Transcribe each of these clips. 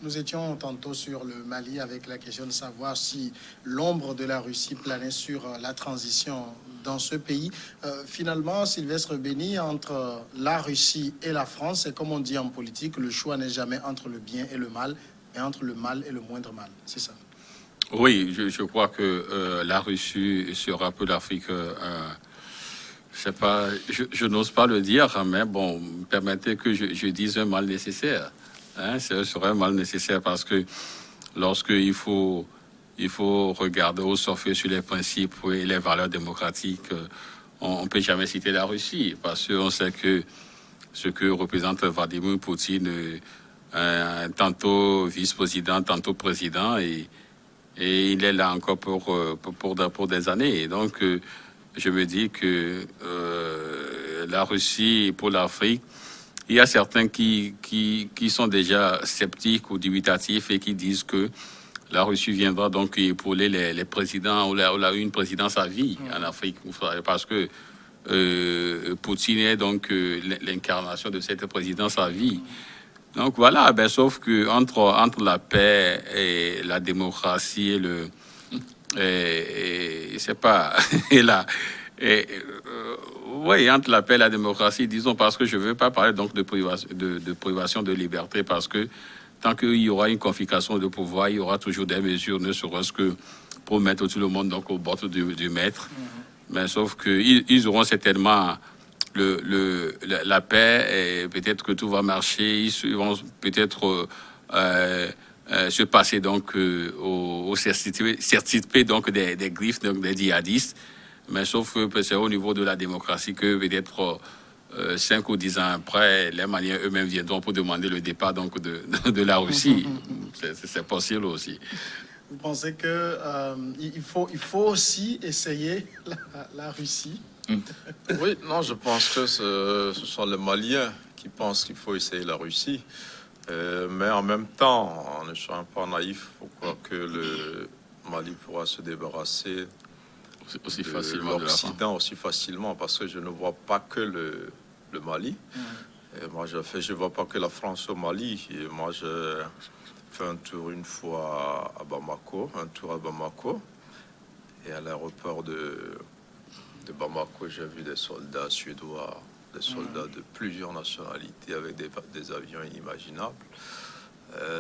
Nous étions tantôt sur le Mali avec la question de savoir si l'ombre de la Russie planait sur la transition dans ce pays. Finalement, Sylvestre Béni, entre la Russie et la France, et comme on dit en politique, le choix n'est jamais entre le bien et le mal, mais entre le mal et le moindre mal. C'est ça. Oui, je crois que la Russie sera pour l'Afrique. Je sais pas, je n'ose pas le dire, mais bon, permettez que je dise un mal nécessaire. Hein, ce serait un mal nécessaire parce que lorsqu'il faut, il faut regarder au surfer sur les principes et les valeurs démocratiques, on ne peut jamais citer la Russie parce qu'on sait que ce que représente Vladimir Poutine, tantôt vice-président, tantôt président, et il est là encore pour des années. Et donc, je me dis que la Russie, pour l'Afrique, il y a certains qui sont déjà sceptiques ou dubitatifs et qui disent que la Russie viendra donc épauler les présidents ou une présidence à vie en Afrique. Parce que Poutine est donc l'incarnation de cette présidence à vie. Donc voilà, ben, sauf que entre la paix et la démocratie et le c'est pas et là oui, entre la paix et la démocratie, disons, parce que je veux pas parler donc de privation de liberté, parce que tant qu'il y aura une confiscation de pouvoir, il y aura toujours des mesures, ne serait-ce que pour mettre tout le monde donc au bord du maître. Mais sauf que ils auront certainement la paix, et peut-être que tout va marcher. Ils vont peut-être se passer donc au certifié donc des griffes donc des djihadistes. Mais sauf que c'est au niveau de la démocratie que peut-être 5 ou 10 ans après, les Maliens eux-mêmes viendront pour demander le départ donc de la Russie. C'est possible aussi. Vous pensez que il faut aussi essayer la Russie? Oui, non, je pense que ce sont les Maliens qui pensent qu'il faut essayer la Russie. Mais en même temps, en ne soyant pas naïf, il faut croire que le Mali pourra se débarrasser aussi de facilement l'Occident aussi facilement, parce que je ne vois pas que le Mali. Et moi, je vois pas que la France au Mali. Et moi, je fais un tour une fois à Bamako, et à l'aéroport de Bamako, j'ai vu des soldats suédois, des soldats de plusieurs nationalités avec des avions inimaginables.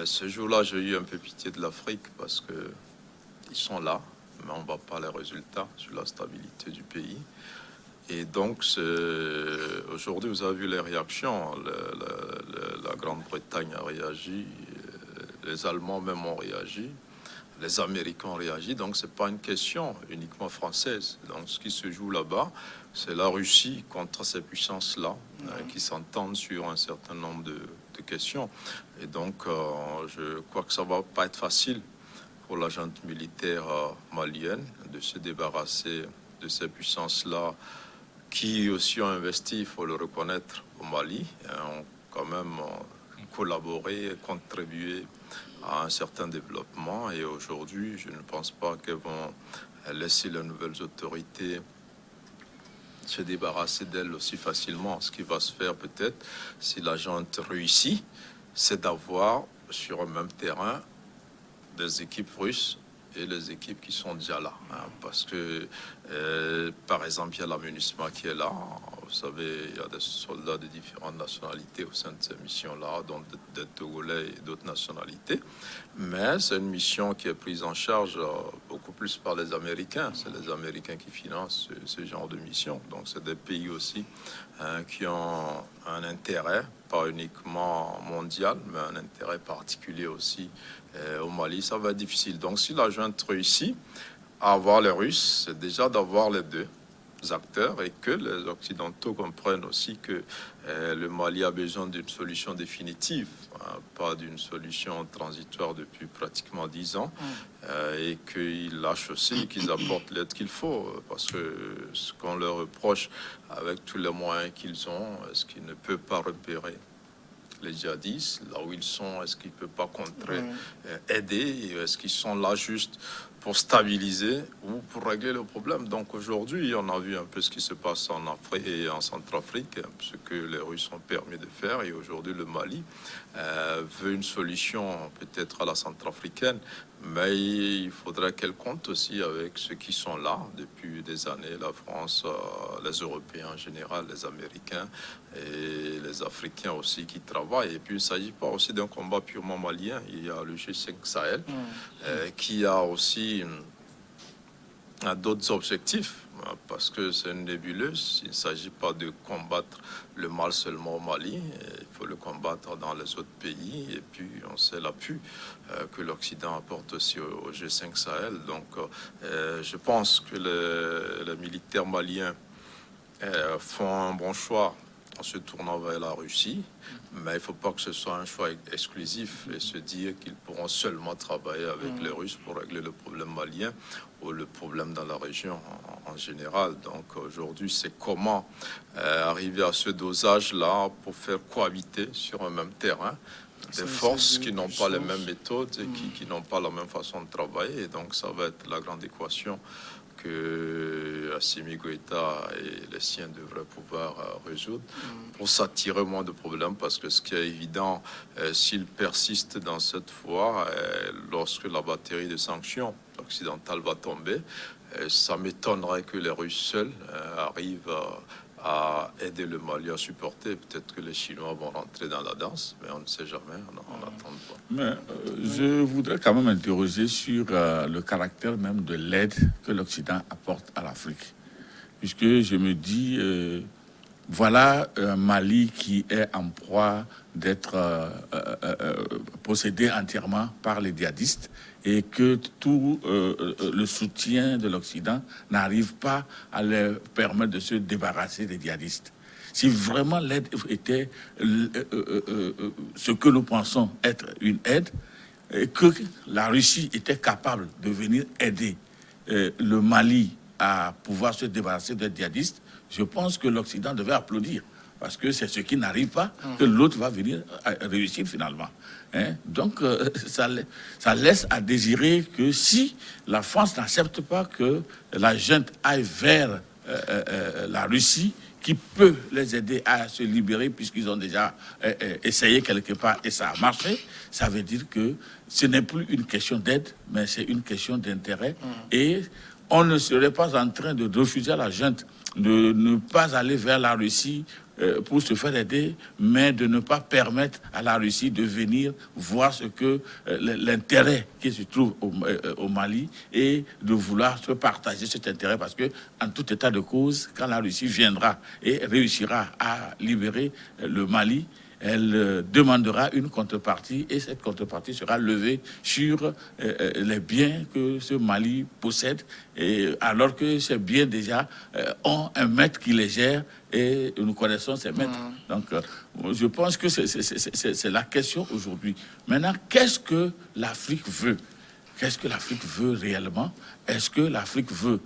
Ce jour-là, j'ai eu un peu pitié de l'Afrique parce que ils sont là, mais on ne voit pas les résultats sur la stabilité du pays. Et donc, aujourd'hui, vous avez vu les réactions. La Grande-Bretagne a réagi, les Allemands même ont réagi, les Américains ont réagi. Donc, ce n'est pas une question uniquement française. Donc, ce qui se joue là-bas, c'est la Russie contre ces puissances-là qui s'entendent sur un certain nombre de questions. Et donc, je crois que ça ne va pas être facile pour la junte militaire malienne de se débarrasser de ces puissances-là qui aussi ont investi, il faut le reconnaître, au Mali, ont quand même collaboré, contribué à un certain développement. Et aujourd'hui, je ne pense pas qu'elles vont laisser les nouvelles autorités se débarrasser d'elles aussi facilement. Ce qui va se faire peut-être, si la junte réussit, c'est d'avoir sur un même terrain des équipes russes et les équipes qui sont déjà là. Parce que, par exemple, il y a la MINUSMA qui est là. Vous savez, il y a des soldats de différentes nationalités au sein de ces missions-là, dont des Togolais et d'autres nationalités. Mais c'est une mission qui est prise en charge beaucoup plus par les Américains. C'est les Américains qui financent ce genre de mission. Donc, c'est des pays aussi qui ont un intérêt, pas uniquement mondial, mais un intérêt particulier aussi au Mali. Ça va être difficile. Donc, si la junte réussit à avoir les Russes, c'est déjà d'avoir les deux acteurs et que les Occidentaux comprennent aussi que le Mali a besoin d'une solution définitive, pas d'une solution transitoire depuis pratiquement 10 ans, et qu'ils lâchent aussi, qu'ils apportent l'aide qu'il faut, parce que ce qu'on leur reproche avec tous les moyens qu'ils ont, est-ce qu'ils ne peuvent pas repérer les djihadistes là où ils sont, est-ce qu'ils ne peuvent pas contrer, aider, est-ce qu'ils sont là juste pour stabiliser ou pour régler le problème. Donc aujourd'hui, on a vu un peu ce qui se passe en Afrique et en Centrafrique, ce que les Russes ont permis de faire. Et aujourd'hui, le Mali veut une solution peut-être à la centrafricaine, mais il faudrait qu'elle compte aussi avec ceux qui sont là depuis des années, la France, les Européens en général, les Américains et les Africains aussi qui travaillent. Et puis il ne s'agit pas aussi d'un combat purement malien, il y a le G5 Sahel qui a aussi d'autres objectifs, parce que c'est une nébuleuse. Il ne s'agit pas de combattre le mal seulement au Mali, il faut le combattre dans les autres pays. Et puis, on sait l'appui que l'Occident apporte aussi au G5 Sahel. Donc, je pense que les militaires maliens font un bon choix en se tournant vers la Russie, mais il ne faut pas que ce soit un choix exclusif et se dire qu'ils pourront seulement travailler avec les Russes pour régler le problème malien ou le problème dans la région en général. Donc aujourd'hui, c'est comment arriver à ce dosage-là pour faire cohabiter sur un même terrain des forces qui n'ont pas les mêmes méthodes et qui n'ont pas la même façon de travailler. Et donc ça va être la grande équation que Assimi Goïta et les siens devraient pouvoir résoudre pour s'attirer moins de problèmes, parce que ce qui est évident, s'ils persistent dans cette voie, lorsque la batterie de sanctions occidentales va tomber, ça m'étonnerait que les Russes seuls arrivent à aider le Mali à supporter. Peut-être que les Chinois vont rentrer dans la danse, mais on ne sait jamais, on attend de voir. Mais je voudrais quand même interroger sur le caractère même de l'aide que l'Occident apporte à l'Afrique. Puisque je me dis, voilà un Mali qui est en proie d'être possédé entièrement par les djihadistes, et que tout le soutien de l'Occident n'arrive pas à leur permettre de se débarrasser des djihadistes. Si vraiment l'aide était ce que nous pensons être une aide, et que la Russie était capable de venir aider le Mali à pouvoir se débarrasser des djihadistes, je pense que l'Occident devait applaudir. Parce que c'est ce qui n'arrive pas que l'autre va venir réussir finalement. Donc, ça laisse à désirer que si la France n'accepte pas que la junte aille vers la Russie, qui peut les aider à se libérer, puisqu'ils ont déjà essayé quelque part et ça a marché, ça veut dire que ce n'est plus une question d'aide, mais c'est une question d'intérêt. Et on ne serait pas en train de refuser à la junte de ne pas aller vers la Russie pour se faire aider, mais de ne pas permettre à la Russie de venir voir ce que l'intérêt qui se trouve au Mali, et de vouloir se partager cet intérêt, parce que en tout état de cause, quand la Russie viendra et réussira à libérer le Mali, elle demandera une contrepartie, et cette contrepartie sera levée sur les biens que ce Mali possède, et alors que ces biens déjà ont un maître qui les gère, et nous connaissons ces maîtres. Donc, je pense que c'est la question aujourd'hui. Maintenant, qu'est-ce que l'Afrique veut? Qu'est-ce que l'Afrique veut réellement? Est-ce que l'Afrique veut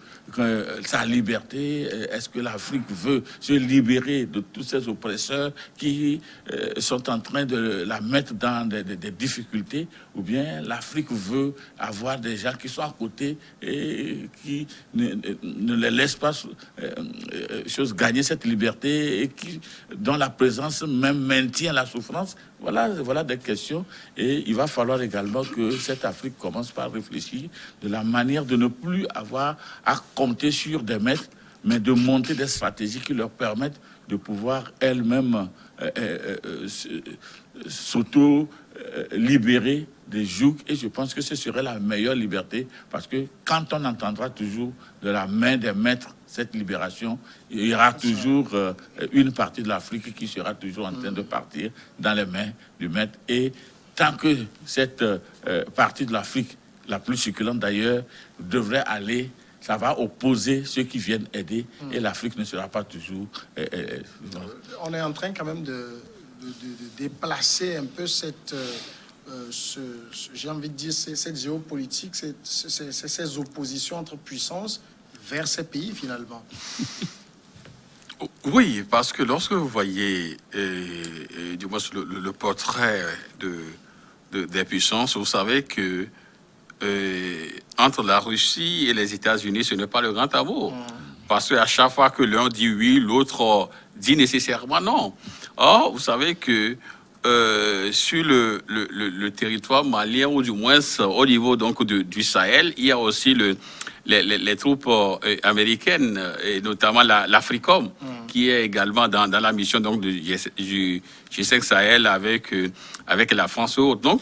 sa liberté? Est-ce que l'Afrique veut se libérer de tous ces oppresseurs qui sont en train de la mettre dans des difficultés? Ou bien l'Afrique veut avoir des gens qui sont à côté et qui ne les laissent pas gagner cette liberté, et qui, dont la présence même maintient la souffrance? Voilà des questions. Et il va falloir également que cette Afrique commence par réfléchir de la manière de ne plus avoir à compter sur des maîtres, mais de monter des stratégies qui leur permettent de pouvoir elles-mêmes s'auto-libérer des jougs. Et je pense que ce serait la meilleure liberté, parce que quand on entendra toujours de la main des maîtres cette libération, il y aura toujours une partie de l'Afrique qui sera toujours en train de partir dans les mains du maître. Et tant que cette partie de l'Afrique, la plus succulente d'ailleurs, devrait aller, ça va opposer ceux qui viennent aider, et l'Afrique ne sera pas toujours... On est en train quand même de déplacer un peu cette... j'ai envie de dire, cette géopolitique, ces oppositions entre puissances vers ces pays, finalement. Oui, parce que lorsque vous voyez du moins le portrait des puissances, vous savez que entre la Russie et les États-Unis, ce n'est pas le grand amour. Parce qu'à chaque fois que l'un dit oui, l'autre dit nécessairement non. Or, vous savez que sur le territoire malien, ou du moins au niveau donc, du Sahel, il y a aussi les troupes américaines, et notamment l'Africom, qui est également dans la mission donc, du G5 Sahel avec la France et autres. Donc,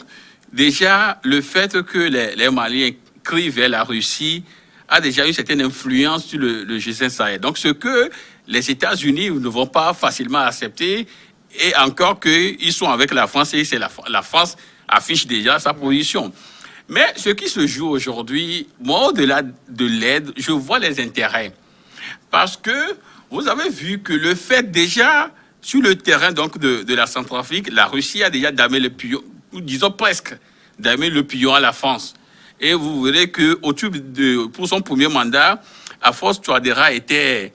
déjà, le fait que les Maliens crient vers la Russie a déjà une certaine influence sur le G5 Sahel. Donc, ce que les États-Unis ne vont pas facilement accepter, et encore qu'ils sont avec la France, et c'est la France affiche déjà sa position. Mais ce qui se joue aujourd'hui, moi, au-delà de l'aide, je vois les intérêts. Parce que vous avez vu que le fait déjà, sur le terrain donc, de la Centrafrique, la Russie a déjà damé le pion, disons presque, damé le pion à la France. Et vous verrez que pour son premier mandat, Akash Touadéra était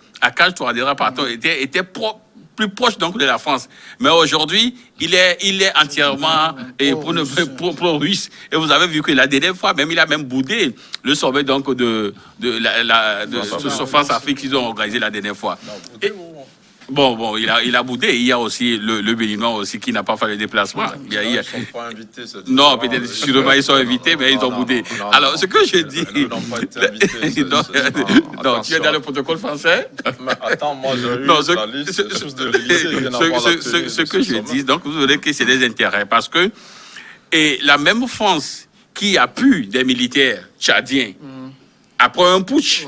plus proche donc de la France. Mais aujourd'hui, il est entièrement pro-russe. Et vous avez vu que la dernière fois, il a même boudé le sommet donc de France-Afrique qu'ils ont organisé la dernière fois. Bon, il a boudé. Il y a aussi le Béninois aussi qui n'a pas fait le déplacement. Ils ne sont pas invités. Non, peut-être sûrement ils sont invités, mais ils ont boudé. Alors, ce que je dis... Ils n'ont pas été invités. Non, tu es dans le protocole français? Mais attends, moi, j'ai eu la liste de l'Élysée. Ce que je dis, donc, vous verrez que c'est des intérêts. Parce que la même France qui appuie des militaires tchadiens après un putsch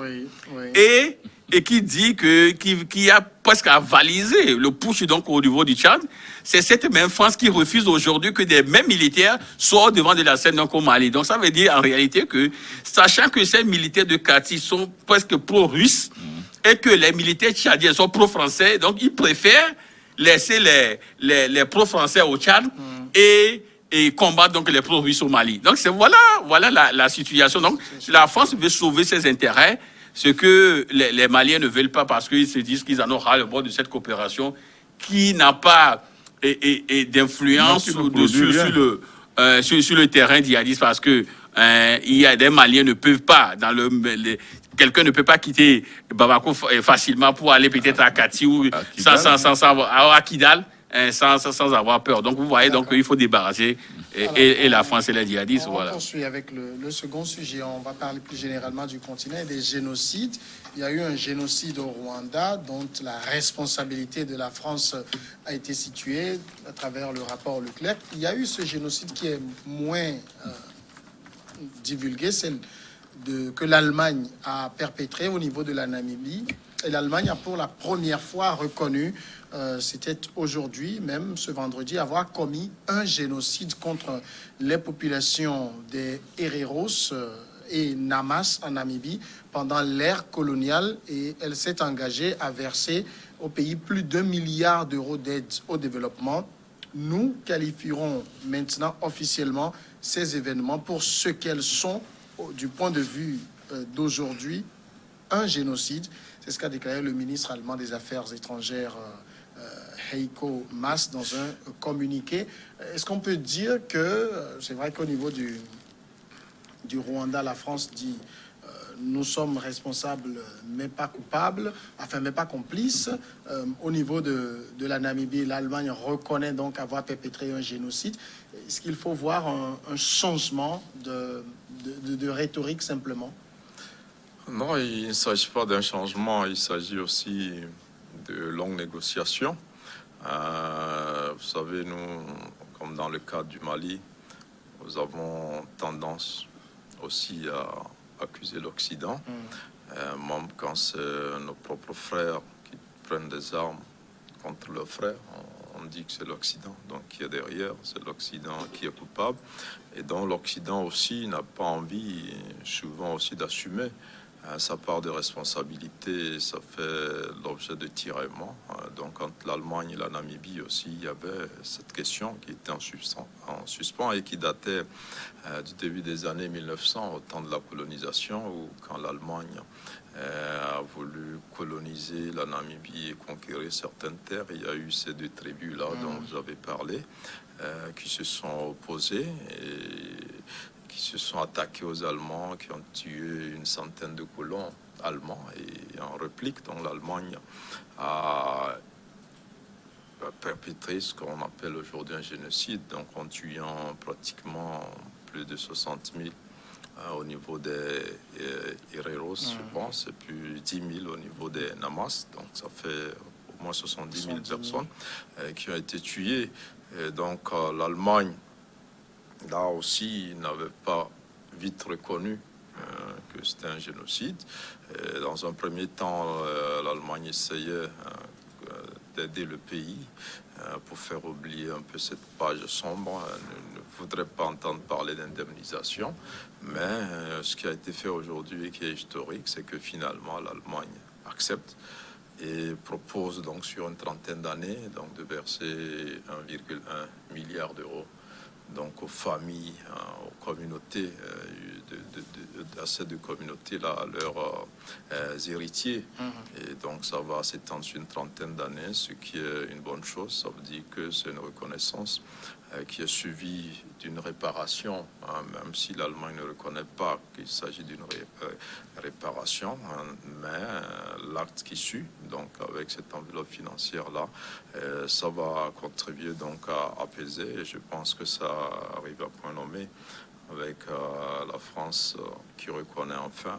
et qui dit qui a presque avalisé le putsch donc au niveau du Tchad, c'est cette même France qui refuse aujourd'hui que des mêmes militaires soient devant de la scène donc au Mali. Donc ça veut dire en réalité que, sachant que ces militaires de Kati sont presque pro-russes et que les militaires tchadiens sont pro-français, donc ils préfèrent laisser les pro-français au Tchad et combattre donc les pro-russes au Mali. Donc voilà la situation. Donc la France veut sauver ses intérêts, ce que les Maliens ne veulent pas, parce qu'ils se disent qu'ils en ont ras le bord de cette coopération qui n'a pas d'influence sur le terrain djihadiste, parce que il y a des Maliens ne peuvent pas quelqu'un ne peut pas quitter Bamako facilement pour aller peut-être à Kati ou à Kidal sans avoir peur. Donc vous voyez, donc il faut débarrasser et la France et les djihadistes. On poursuit avec le second sujet. On va parler plus généralement du continent et des génocides. Il y a eu un génocide au Rwanda dont la responsabilité de la France a été située à travers le rapport Leclerc. Il y a eu ce génocide qui est moins divulgué, celle que l'Allemagne a perpétré au niveau de la Namibie. Et l'Allemagne a pour la première fois reconnu, c'était aujourd'hui, même ce vendredi, avoir commis un génocide contre les populations des Hereros et Namas en Namibie pendant l'ère coloniale, et elle s'est engagée à verser au pays plus d'1 milliard d'euros d'aide au développement. Nous qualifierons maintenant officiellement ces événements pour ce qu'elles sont du point de vue d'aujourd'hui, un génocide. C'est ce qu'a déclaré le ministre allemand des Affaires étrangères Heiko Maas dans un communiqué. Est-ce qu'on peut dire que, c'est vrai qu'au niveau du Rwanda, la France dit nous sommes responsables mais pas coupables, enfin mais pas complices. Au niveau de la Namibie, l'Allemagne reconnaît donc avoir perpétré un génocide. Est-ce qu'il faut voir un changement de rhétorique simplement? Non, il ne s'agit pas d'un changement, il s'agit aussi de longues négociations. Vous savez, nous, comme dans le cadre du Mali, nous avons tendance aussi à accuser l'Occident, même quand c'est nos propres frères qui prennent des armes contre leurs frères, on dit que c'est l'Occident donc qui est derrière, c'est l'Occident qui est coupable, et donc l'Occident aussi n'a pas envie souvent aussi d'assumer sa part de responsabilité. Ça fait l'objet de tiraillements. Donc entre l'Allemagne et la Namibie aussi, il y avait cette question qui était en suspens et qui datait du début des années 1900, au temps de la colonisation, où quand l'Allemagne a voulu coloniser la Namibie et conquérir certaines terres, il y a eu ces deux tribus-là dont vous avez parlé, qui se sont opposées et qui se sont attaqués aux Allemands, qui ont tué une centaine de colons allemands. Et en réplique, donc l'Allemagne a perpétré ce qu'on appelle aujourd'hui un génocide, donc en tuant pratiquement plus de 60 000 au niveau des Hereros, je pense, et puis 10 000 au niveau des Namas. Donc ça fait au moins 70 000 personnes qui ont été tuées. Et donc l'Allemagne, là aussi, n'avait pas vite reconnu que c'était un génocide. Et dans un premier temps, l'Allemagne essayait d'aider le pays pour faire oublier un peu cette page sombre. Elle ne voudrait pas entendre parler d'indemnisation. Mais ce qui a été fait aujourd'hui et qui est historique, c'est que finalement l'Allemagne accepte et propose donc sur une trentaine d'années donc de verser 1,1 milliard d'euros donc aux familles, aux communautés, à ces deux communautés-là, à leurs héritiers. Et donc ça va s'étendre sur une trentaine d'années, ce qui est une bonne chose. Ça veut dire que c'est une reconnaissance qui est suivie d'une réparation, même si l'Allemagne ne reconnaît pas qu'il s'agit d'une réparation, mais l'acte qui suit, donc avec cette enveloppe financière-là, ça va contribuer donc à apaiser, et je pense que ça arrive à point nommé avec la France qui reconnaît enfin,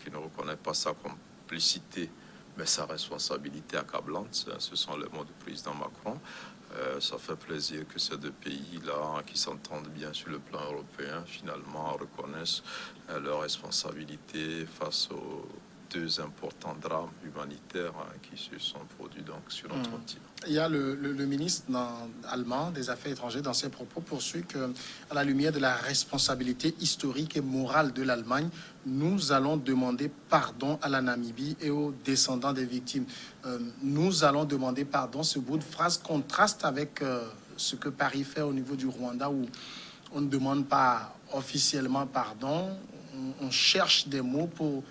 qui ne reconnaît pas sa complicité, mais sa responsabilité accablante. Ce sont les mots du président Macron. Ça fait plaisir que ces deux pays-là, qui s'entendent bien sur le plan européen, finalement reconnaissent leur responsabilité face aux deux importants drames humanitaires qui se sont produits donc sur notre continent. Il y a le ministre allemand des Affaires étrangères dans ses propos poursuit que, à la lumière de la responsabilité historique et morale de l'Allemagne, nous allons demander pardon à la Namibie et aux descendants des victimes. Nous allons demander pardon. Ce bout de phrase contraste avec ce que Paris fait au niveau du Rwanda, où on ne demande pas officiellement pardon. On cherche des mots pour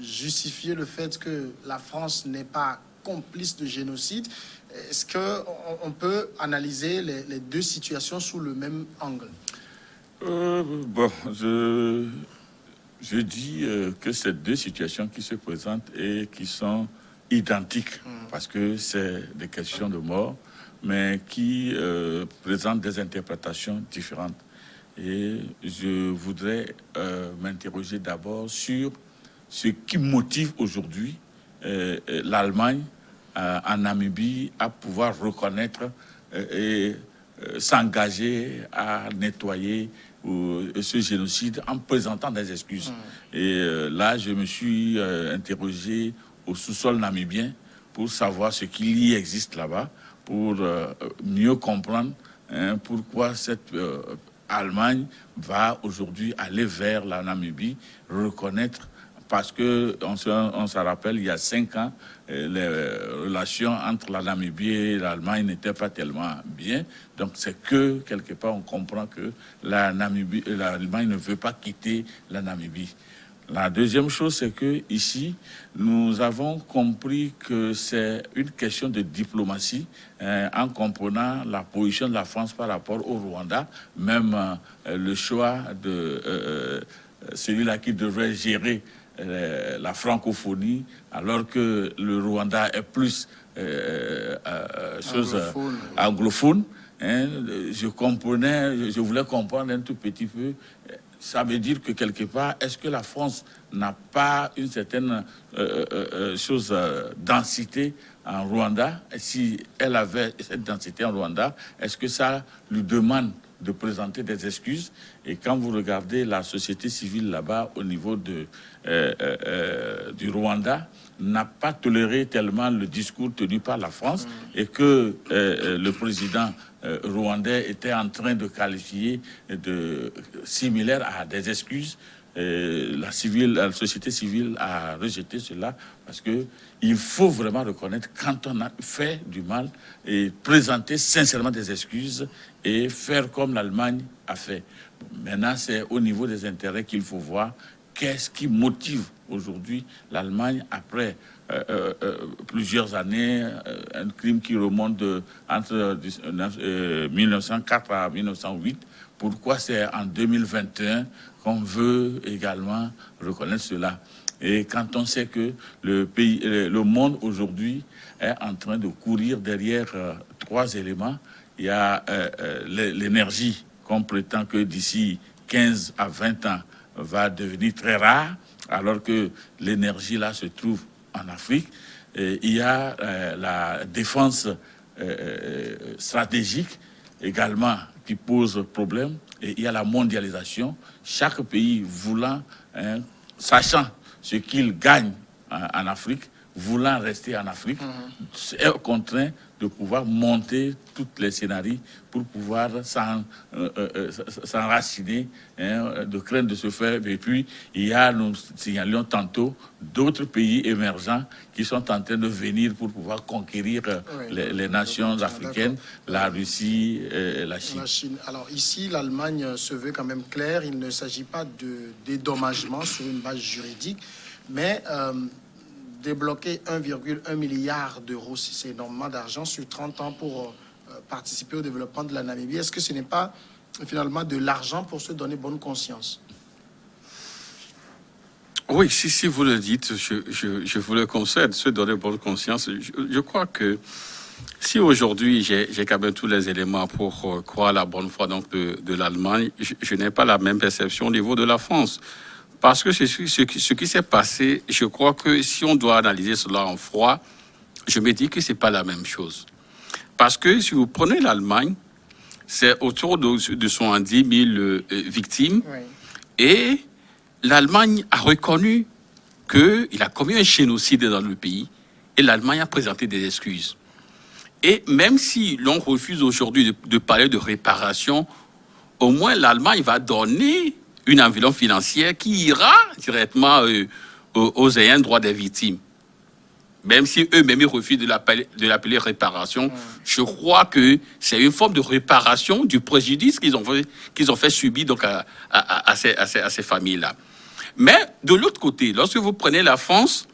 justifier le fait que la France n'est pas complice de génocide. Est-ce qu'on peut analyser les deux situations sous le même angle? Bon, je dis que ces deux situations qui se présentent et qui sont identiques, parce que c'est des questions de mort, mais qui présentent des interprétations différentes. Et je voudrais m'interroger d'abord sur ce qui motive aujourd'hui l'Allemagne en Namibie à pouvoir reconnaître et s'engager à nettoyer ce génocide en présentant des excuses. Et là, je me suis interrogé au sous-sol namibien pour savoir ce qu'il y existe là-bas, pour mieux comprendre pourquoi cette Allemagne va aujourd'hui aller vers la Namibie, reconnaître. Parce que on se rappelle, il y a 5 ans, les relations entre la Namibie et l'Allemagne n'étaient pas tellement bien. Donc c'est que, quelque part, on comprend que l'Allemagne ne veut pas quitter la Namibie. La deuxième chose, c'est que ici, nous avons compris que c'est une question de diplomatie en comprenant la position de la France par rapport au Rwanda, même le choix de celui-là qui devrait gérer la francophonie, alors que le Rwanda est plus anglophone. Je voulais comprendre un tout petit peu. Ça veut dire que quelque part, est-ce que la France n'a pas une certaine densité en Rwanda? Et si elle avait cette densité en Rwanda, est-ce que ça lui demande de présenter des excuses? Et quand vous regardez la société civile là-bas au niveau du Rwanda, n'a pas toléré tellement le discours tenu par la France et que le président rwandais était en train de qualifier de similaire à des excuses. La société civile a rejeté cela parce que il faut vraiment reconnaître quand on a fait du mal et présenter sincèrement des excuses et faire comme l'Allemagne a fait. Maintenant, c'est au niveau des intérêts qu'il faut voir qu'est-ce qui motive aujourd'hui l'Allemagne après plusieurs années, un crime qui remonte entre 1904 à 1908 pourquoi c'est en 2021 qu'on veut également reconnaître cela. Et quand on sait que le monde aujourd'hui est en train de courir derrière 3 éléments, il y a l'énergie qu'on prétend que d'ici 15 à 20 ans va devenir très rare, alors que l'énergie là se trouve en Afrique. Et il y a la défense stratégique également qui pose problème, et il y a la mondialisation, chaque pays voulant, sachant ce qu'il gagne en Afrique, voulant rester en Afrique, est contraint de pouvoir monter tous les scénarios pour pouvoir s'enraciner, de crainte de se faire. Et puis, il y a, nous signalions tantôt, d'autres pays émergents qui sont en train de venir pour pouvoir conquérir les nations africaines, la Russie, la Chine. Alors ici, l'Allemagne se veut quand même claire. Il ne s'agit pas de dédommagement sur une base juridique, mais débloquer 1,1 milliard d'euros, si c'est énormément d'argent, sur 30 ans pour participer au développement de la Namibie. Est-ce que ce n'est pas finalement de l'argent pour se donner bonne conscience? Oui, si vous le dites, je vous le concède, se donner bonne conscience. Je crois que si aujourd'hui j'ai quand même tous les éléments pour croire la bonne foi donc de l'Allemagne, je n'ai pas la même perception au niveau de la France. Parce que ce qui s'est passé, je crois que si on doit analyser cela en froid, je me dis que ce n'est pas la même chose. Parce que si vous prenez l'Allemagne, c'est autour de 70 000 victimes. Oui. Et l'Allemagne a reconnu qu'il a commis un génocide dans le pays. Et l'Allemagne a présenté des excuses. Et même si l'on refuse aujourd'hui de parler de réparation, au moins l'Allemagne va donner une enveloppe financière qui ira directement aux ayants droit des victimes. Même si eux-mêmes refusent de l'appeler réparation, je crois que c'est une forme de réparation du préjudice qu'ils ont fait subir donc à ces familles-là. Mais de l'autre côté, lorsque vous prenez la France,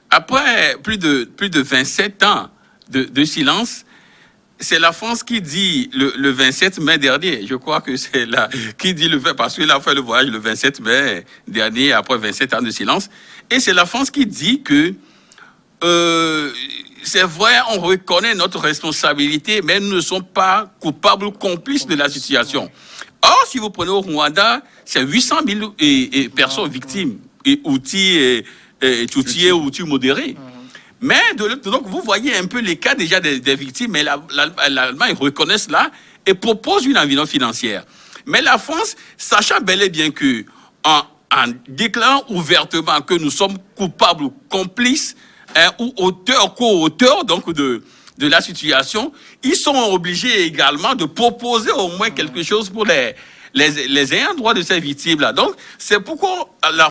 après plus de 27 ans de silence, c'est la France qui dit le 27 mai dernier, je crois que c'est là, qui dit parce qu'il a fait le voyage le 27 mai dernier, après 27 ans de silence, et c'est la France qui dit que c'est vrai, on reconnaît notre responsabilité, mais nous ne sommes pas coupables ou complices de la situation. Or, si vous prenez au Rwanda, c'est 800 000 personnes victimes, et outils modérés. Mais donc vous voyez un peu les cas déjà des victimes, mais l'Allemagne reconnaît cela et propose une enveloppe financière. Mais la France, sachant bel et bien que en déclarant ouvertement que nous sommes coupables ou complices, ou co-auteurs donc de la situation, ils sont obligés également de proposer au moins quelque chose pour les ayants droit de ces victimes-là. Donc, c'est pourquoi la